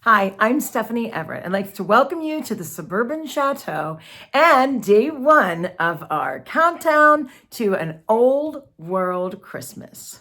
Hi, I'm Stephanie Everett. I'd like to welcome you to the Suburban Chateau and day one of our countdown to an old world Christmas.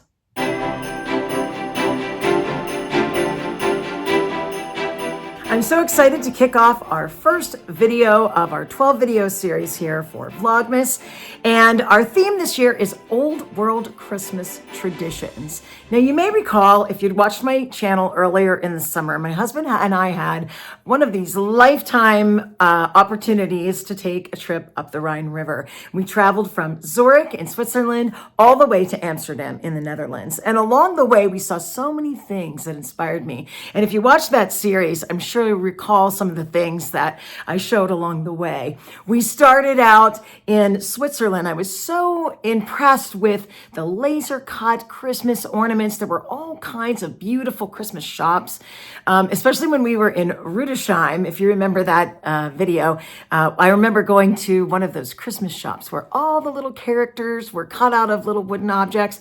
I'm so excited to kick off our first video of our 12 video series here for Vlogmas. And our theme this year is Old World Christmas Traditions. Now, you may recall, if you'd watched my channel earlier in the summer, my husband and I had one of these lifetime opportunities to take a trip up the Rhine River. We traveled from Zurich in Switzerland all the way to Amsterdam in the Netherlands. And along the way, we saw so many things that inspired me. And if you watched that series, I'm sure you recall some of the things that I showed along the way. We started out in Switzerland. I was so impressed with the laser cut Christmas ornaments. There were all kinds of beautiful Christmas shops, especially when we were in Rudesheim. If you remember that video, I remember going to one of those Christmas shops where all the little characters were cut out of little wooden objects.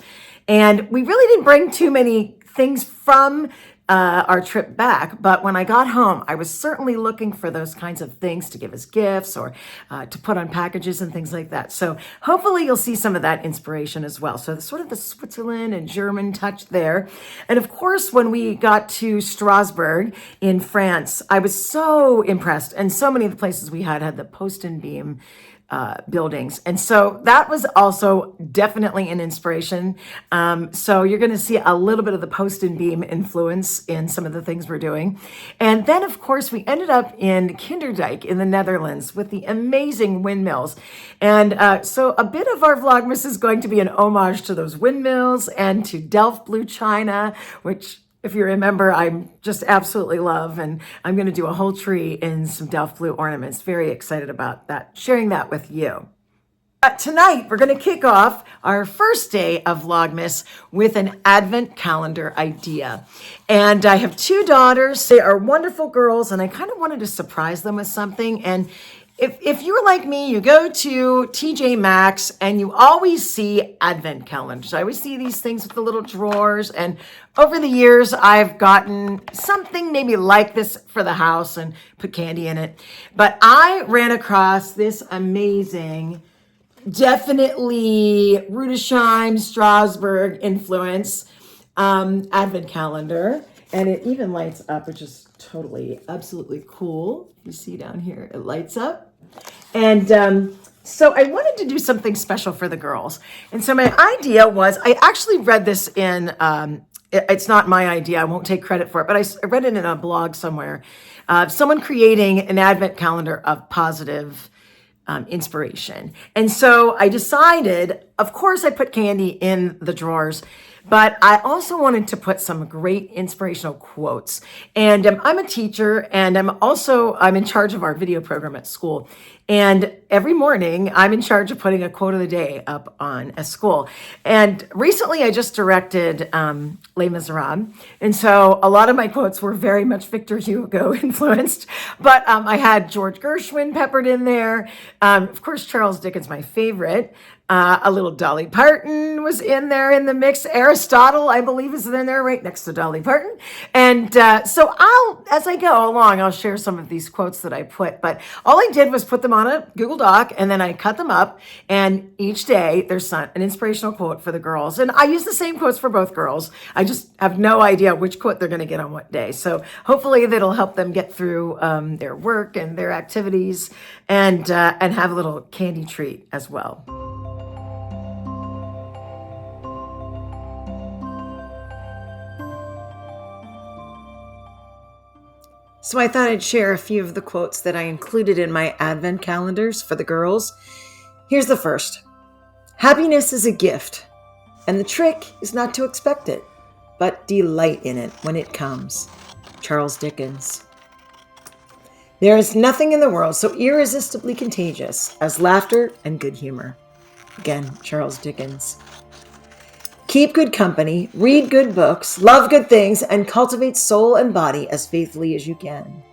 And we really didn't bring too many things from our trip back. But when I got home, I was certainly looking for those kinds of things to give as gifts or to put on packages and things like that. So hopefully you'll see some of that inspiration as well. So sort of the Switzerland and German touch there. And of course, when we got to Strasbourg in France, I was so impressed. And so many of the places we had the post and beam buildings. And so that was also definitely an inspiration. So you're going to see a little bit of the post and beam influence in some of the things we're doing. And then, of course, we ended up in Kinderdijk in the Netherlands with the amazing windmills. And so a bit of our Vlogmas is going to be an homage to those windmills and to Delft blue china, which, if you remember, I just absolutely love, and I'm going to do a whole tree in some Delft blue ornaments. Very excited about that, sharing that with you. But tonight, we're going to kick off our first day of Vlogmas with an Advent calendar idea. And I have two daughters. They are wonderful girls, and I kind of wanted to surprise them with something. And if you're like me, you go to TJ Maxx and you always see Advent calendars. I always see these things with the little drawers. And over the years, I've gotten something maybe like this for the house and put candy in it. But I ran across this amazing, definitely Rudesheim, Strasbourg influence Advent calendar. And it even lights up, which is totally, absolutely cool. You see down here, it lights up. And so I wanted to do something special for the girls. And so my idea was, I actually read this in, it's not my idea, I won't take credit for it, but I read it in a blog somewhere. Someone creating an Advent calendar of positive inspiration. And so I decided, of course, I put candy in the drawers, but I also wanted to put some great inspirational quotes. And I'm a teacher, and I'm in charge of our video program at school. And every morning, I'm in charge of putting a quote of the day up on a school. And recently, I just directed Les Miserables. And so a lot of my quotes were very much Victor Hugo influenced. But I had George Gershwin peppered in there. Of course, Charles Dickens, my favorite. A little Dolly Parton was in there in the mix. Aristotle, I believe, is in there right next to Dolly Parton. And so as I go along, I'll share some of these quotes that I put. But all I did was put them on a Google Doc, and then I cut them up. And each day, there's an inspirational quote for the girls. And I use the same quotes for both girls. I just have no idea which quote they're going to get on what day. So hopefully that'll help them get through their work and their activities and have a little candy treat as well. So I thought I'd share a few of the quotes that I included in my Advent calendars for the girls. Here's the first. Happiness is a gift, and the trick is not to expect it, but delight in it when it comes. Charles Dickens. There is nothing in the world so irresistibly contagious as laughter and good humor. Again, Charles Dickens. Keep good company, read good books, love good things, and cultivate soul and body as faithfully as you can.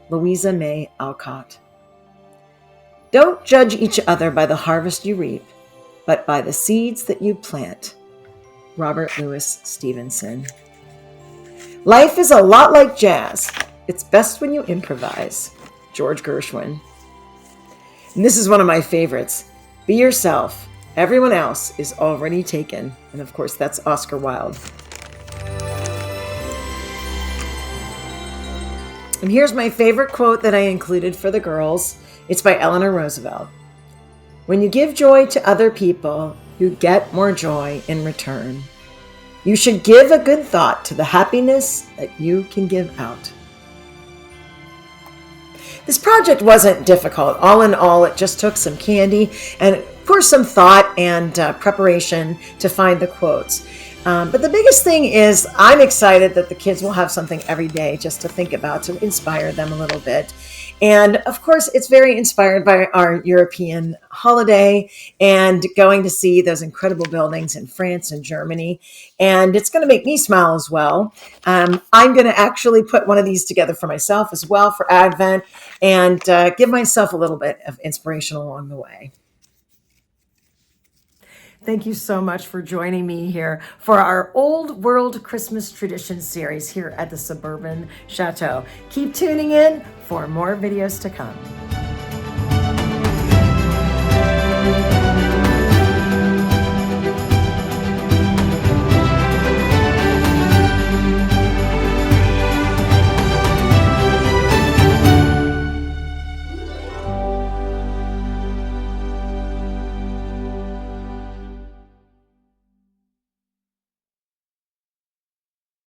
Louisa May Alcott. Don't judge each other by the harvest you reap, but by the seeds that you plant. Robert Louis Stevenson. Life is a lot like jazz. It's best when you improvise. George Gershwin. And this is one of my favorites. Be yourself. Everyone else is already taken. And of course, that's Oscar Wilde. And here's my favorite quote that I included for the girls. It's by Eleanor Roosevelt. When you give joy to other people, you get more joy in return. You should give a good thought to the happiness that you can give out. This project wasn't difficult. All in all, it just took some candy and, of course, some thought and preparation to find the quotes. But the biggest thing is I'm excited that the kids will have something every day just to think about, to inspire them a little bit. And of course, it's very inspired by our European holiday and going to see those incredible buildings in France and Germany. And it's going to make me smile as well. I'm going to actually put one of these together for myself as well for Advent and give myself a little bit of inspiration along the way. Thank you so much for joining me here for our Old World Christmas Tradition series here at the Suburban Chateau. Keep tuning in for more videos to come.